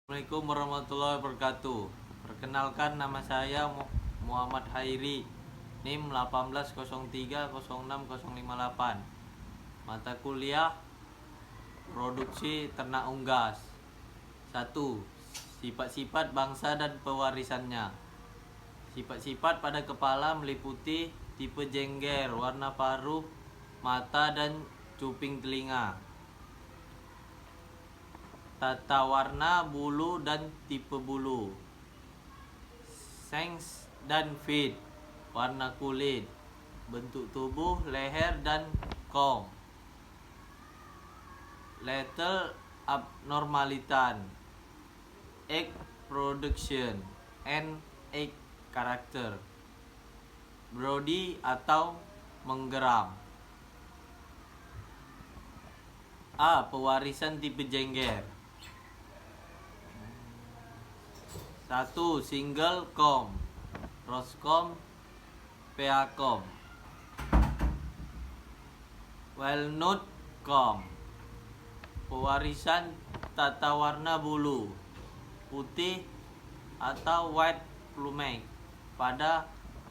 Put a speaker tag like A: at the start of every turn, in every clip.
A: Assalamualaikum warahmatullahi wabarakatuh. Perkenalkan, nama saya Muhammad Hairi, NIM 18030658. Mata kuliah Produksi Ternak Unggas. 1. Sifat-sifat bangsa dan pewarisannya. Sifat-sifat pada kepala meliputi tipe jengger, warna paruh mata dan cuping telinga, tata warna bulu dan tipe bulu, shanks dan feet, warna kulit, bentuk tubuh, leher dan kong, lethal abnormalitan, egg production and egg character, brody atau menggeram. A. Pewarisan tipe jengger. 1. Single com, Roscom, Peacom, Walnut com. Pewarisan tata warna bulu, putih atau white plumage pada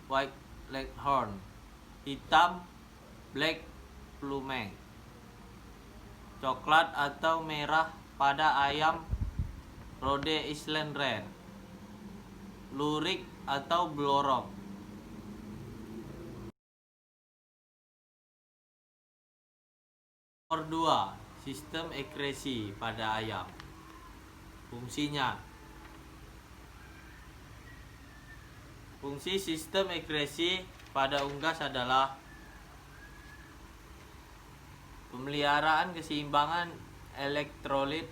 A: White Leghorn, hitam black plumage, coklat atau merah pada ayam Rhode Island Red, lurik atau blorok. Nomor 2. Sistem ekresi pada ayam. Fungsinya. Fungsi sistem ekresi pada unggas adalah pemeliharaan keseimbangan elektrolit,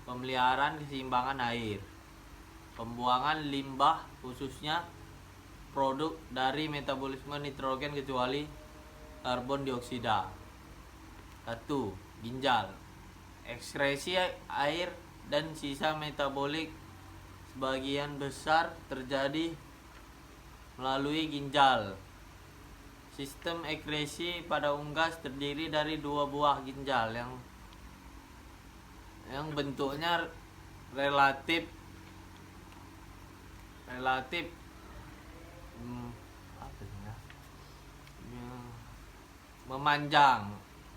A: pemeliharaan keseimbangan air, pembuangan limbah khususnya produk dari metabolisme nitrogen kecuali karbon dioksida. 1. Ginjal. Ekskresi air dan sisa metabolik sebagian besar terjadi melalui ginjal. Sistem ekresi pada unggas terdiri dari 2 buah ginjal yang bentuknya relatif memanjang,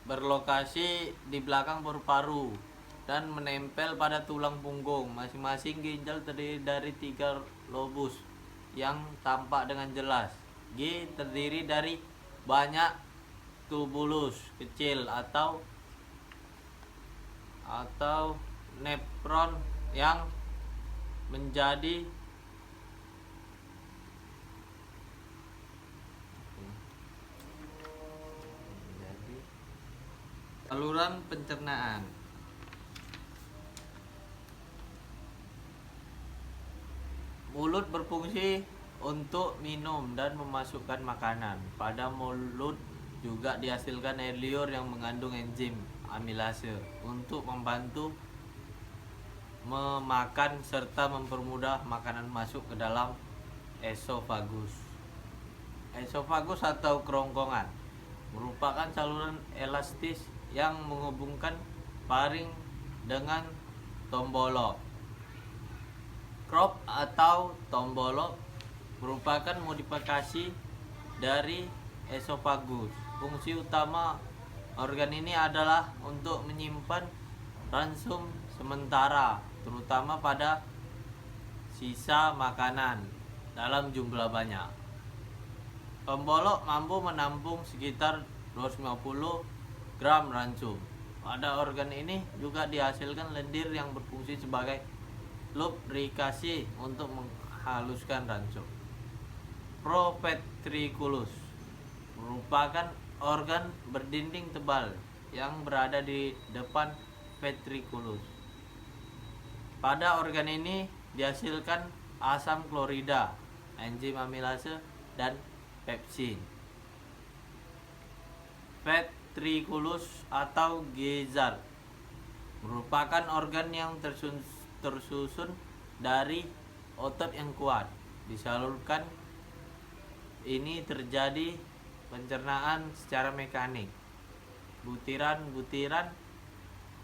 A: berlokasi di belakang paru-paru dan menempel pada tulang punggung. Masing-masing ginjal terdiri dari 3 lobus yang tampak dengan jelas. G. Terdiri dari banyak tubulus kecil atau nefron yang menjadi saluran pencernaan. Mulut berfungsi untuk minum dan memasukkan makanan. Pada mulut juga dihasilkan air liur yang mengandung enzim amilase untuk membantu memakan serta mempermudah makanan masuk ke dalam esofagus. Esofagus atau kerongkongan merupakan saluran elastis yang menghubungkan faring dengan tombolok. Crop atau tombolok merupakan modifikasi dari esofagus. Fungsi utama organ ini adalah untuk menyimpan ransum sementara, terutama pada sisa makanan dalam jumlah banyak. Tombolok mampu menampung sekitar 250 gram ransum. Pada organ ini juga dihasilkan lendir yang berfungsi sebagai lubrikasi untuk menghaluskan ransum. Proventriculus merupakan organ berdinding tebal yang berada di depan ventriculus. Pada organ ini dihasilkan asam klorida, enzim amilase, dan pepsin. Ventriculus atau gizzard merupakan organ yang tersusun dari otot yang kuat. Disalurkan ini terjadi pencernaan secara mekanik. Butiran-butiran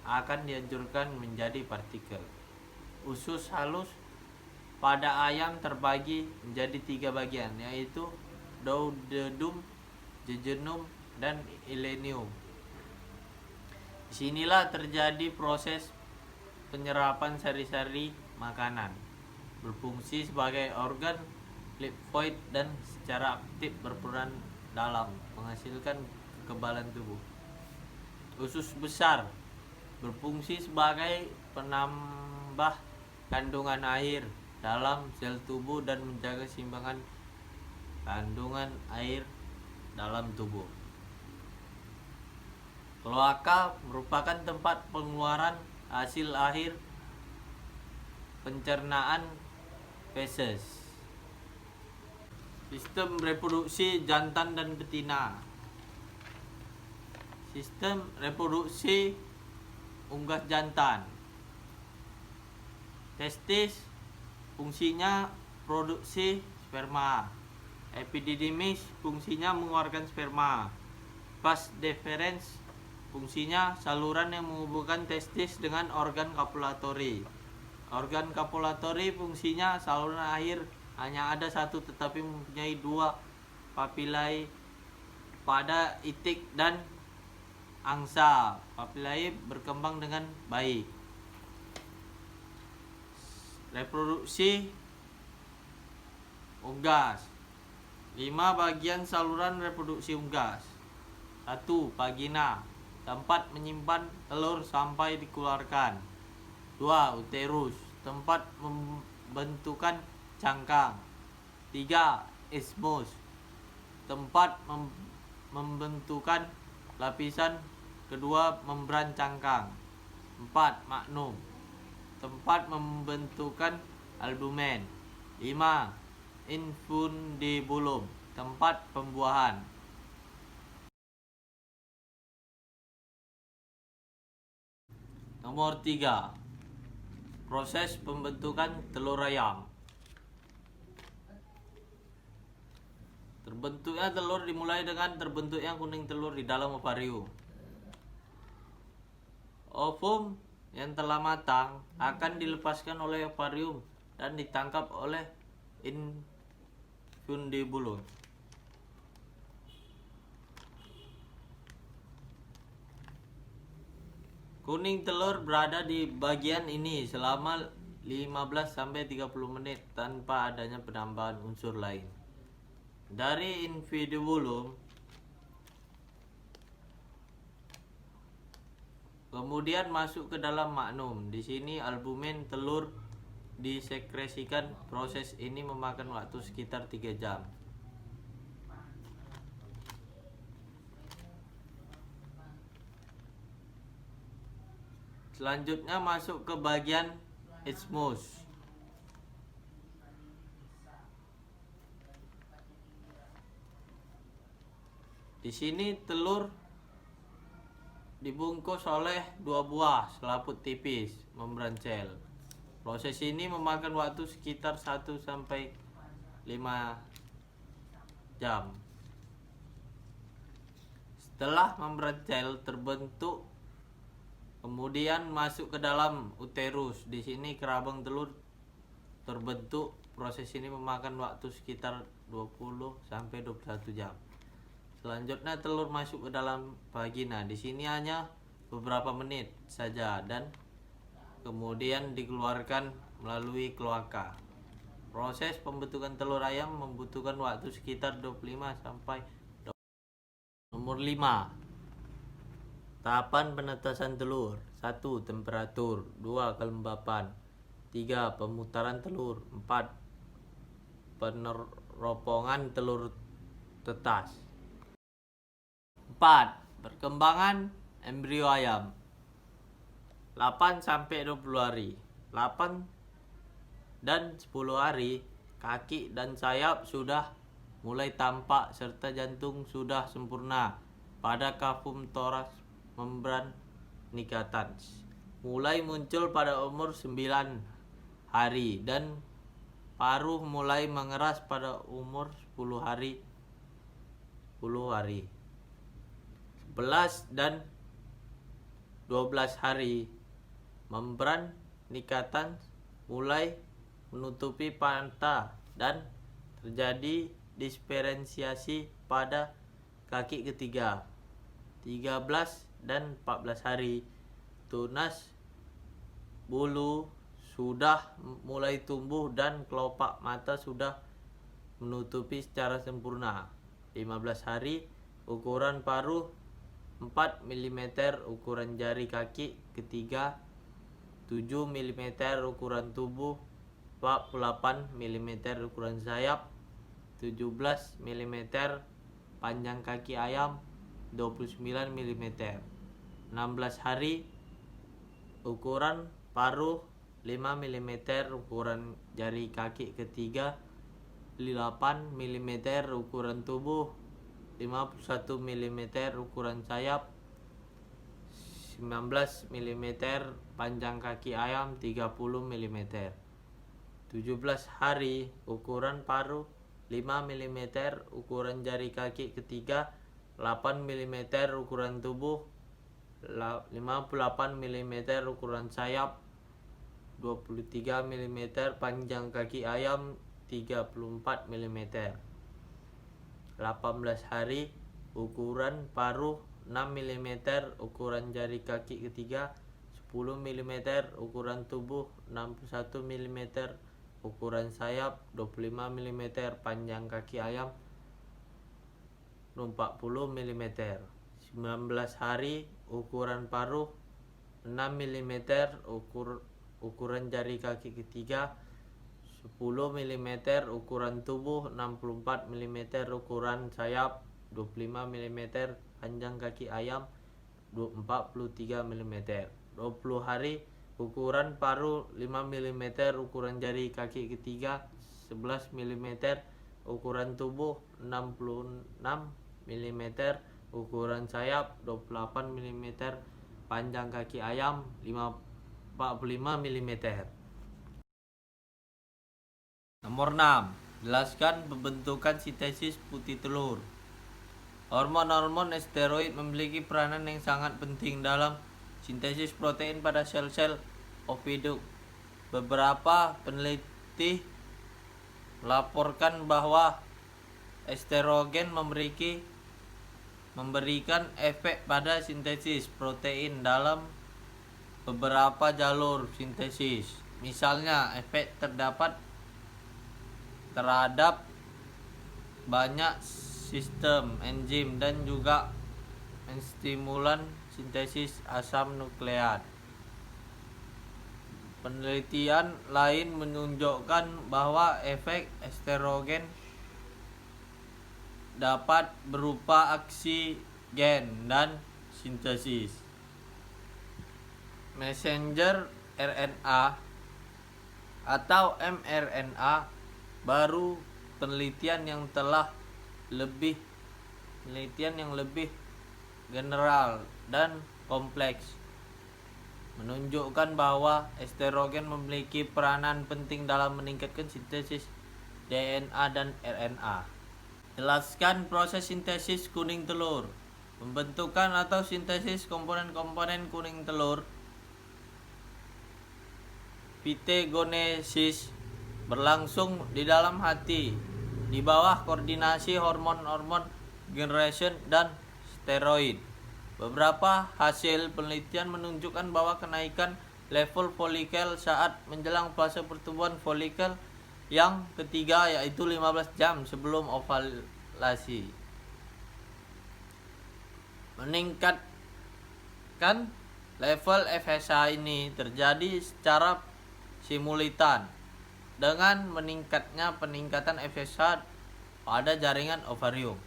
A: akan dihancurkan menjadi partikel. Usus halus pada ayam terbagi menjadi 3 bagian, yaitu duodenum, jejunum, dan ileum. Disinilah terjadi proses penyerapan sari-sari makanan, berfungsi sebagai organ limfoid dan secara aktif berperan dalam menghasilkan kekebalan tubuh. Usus besar berfungsi sebagai penambah kandungan air dalam sel tubuh dan menjaga keseimbangan kandungan air dalam tubuh. Kloaka merupakan tempat pengeluaran hasil akhir pencernaan feses. Sistem reproduksi jantan dan betina. Sistem reproduksi unggas jantan. Testis fungsinya produksi sperma. Epididymis fungsinya mengeluarkan sperma. Vas deferens fungsinya saluran yang menghubungkan testis dengan organ kopulatori. Organ kopulatori fungsinya saluran air hanya ada satu tetapi mempunyai 2 papilae pada itik dan angsa. Papilae berkembang dengan baik. Reproduksi unggas. 5 bagian saluran reproduksi unggas. 1. Vagina, tempat menyimpan telur sampai dikeluarkan. 2. Uterus, tempat pembentukan cangkang. 3. Isthmus, tempat membentukan lapisan kedua membran cangkang. 4. Magnum, tempat membentukan albumen. 5. Infundibulum, tempat pembuahan. Nomor 3. Proses pembentukan telur ayam. Terbentuknya telur dimulai dengan terbentuknya kuning telur di dalam ovarium. Ovum yang telah matang akan dilepaskan oleh ovarium dan ditangkap oleh infundibulum. Kuning telur berada di bagian ini selama 15-30 menit tanpa adanya penambahan unsur lain. Dari infundibulum kemudian masuk ke dalam magnum. Di sini albumin telur disekresikan. Proses ini memakan waktu sekitar 3 jam. Selanjutnya masuk ke bagian isthmus. Di sini telur dibungkus oleh 2 buah selaput tipis membran sel. Proses ini memakan waktu sekitar 1-5 jam. Setelah membran sel terbentuk, kemudian masuk ke dalam uterus. Di sini kerabang telur terbentuk. Proses ini memakan waktu sekitar 20-21 jam. Selanjutnya telur masuk ke dalam vagina. Di sini hanya beberapa menit saja dan kemudian dikeluarkan melalui kloaka. Proses pembentukan telur ayam membutuhkan waktu sekitar 25 sampai 20. Nomor 5. Tahapan penetasan telur. 1. Temperatur. 2. Kelembapan. 3. Pemutaran telur. 4. Peneropongan telur tetas. 4. Perkembangan embrio ayam. 8-20 hari. 8 dan 10 hari kaki dan sayap sudah mulai tampak serta jantung sudah sempurna pada kafum thorax membran nictitans. Mulai muncul pada umur 9 hari dan paruh mulai mengeras pada umur 10 hari. 11 dan 12 hari. Membran nikatan mulai menutupi pantat dan terjadi diferensiasi pada kaki ketiga. 13 dan 14 hari. Tunas bulu sudah mulai tumbuh dan kelopak mata sudah menutupi secara sempurna. 15 hari. Ukuran paruh 4 mm ukuran jari kaki ketiga, 7 mm ukuran tubuh, 48 mm ukuran sayap, 17 mm panjang kaki ayam, 29 mm. 16 hari. Ukuran paruh 5 mm ukuran jari kaki ketiga, 8 mm ukuran tubuh, 51 mm ukuran sayap, 19 mm panjang kaki ayam, 30 mm. 17 hari. Ukuran paruh 5 mm ukuran jari kaki ketiga, 8 mm ukuran tubuh, 58 mm ukuran sayap, 23 mm panjang kaki ayam, 34 mm. 18 hari. Ukuran paruh 6 mm ukuran jari kaki ketiga, 10 mm ukuran tubuh, 61 mm ukuran sayap, 25 mm panjang kaki ayam, 40 mm. 19 hari. Ukuran paruh 6 mm ukuran jari kaki ketiga, 10 mm ukuran tubuh, 64 mm ukuran sayap, 25 mm panjang kaki ayam, 43 mm. 20 hari. Ukuran paruh 5 mm ukuran jari kaki ketiga, 11 mm ukuran tubuh, 66 mm ukuran sayap, 28 mm panjang kaki ayam, 45 mm. Nomor 6. Jelaskan pembentukan sintesis putih telur. Hormon-hormon steroid memiliki peranan yang sangat penting dalam sintesis protein pada sel-sel oviduk. Beberapa peneliti melaporkan bahwa estrogen memberikan efek pada sintesis protein dalam beberapa jalur sintesis. Misalnya, efek terdapat terhadap banyak sistem enzim dan juga menstimulan sintesis asam nukleat. Penelitian lain menunjukkan bahwa efek estrogen dapat berupa aksi gen dan sintesis messenger RNA atau mRNA. Baru penelitian yang lebih general dan kompleks menunjukkan bahwa estrogen memiliki peranan penting dalam meningkatkan sintesis DNA dan RNA. Jelaskan proses sintesis kuning telur. Pembentukan atau sintesis komponen-komponen kuning telur pitegonesis berlangsung di dalam hati di bawah koordinasi hormon-hormon generation dan steroid. Beberapa hasil penelitian menunjukkan bahwa kenaikan level folikel saat menjelang fase pertumbuhan folikel yang ketiga, yaitu 15 jam sebelum ovulasi, meningkatkan level FSH ini terjadi secara simultan dengan peningkatan FSH pada jaringan ovarium.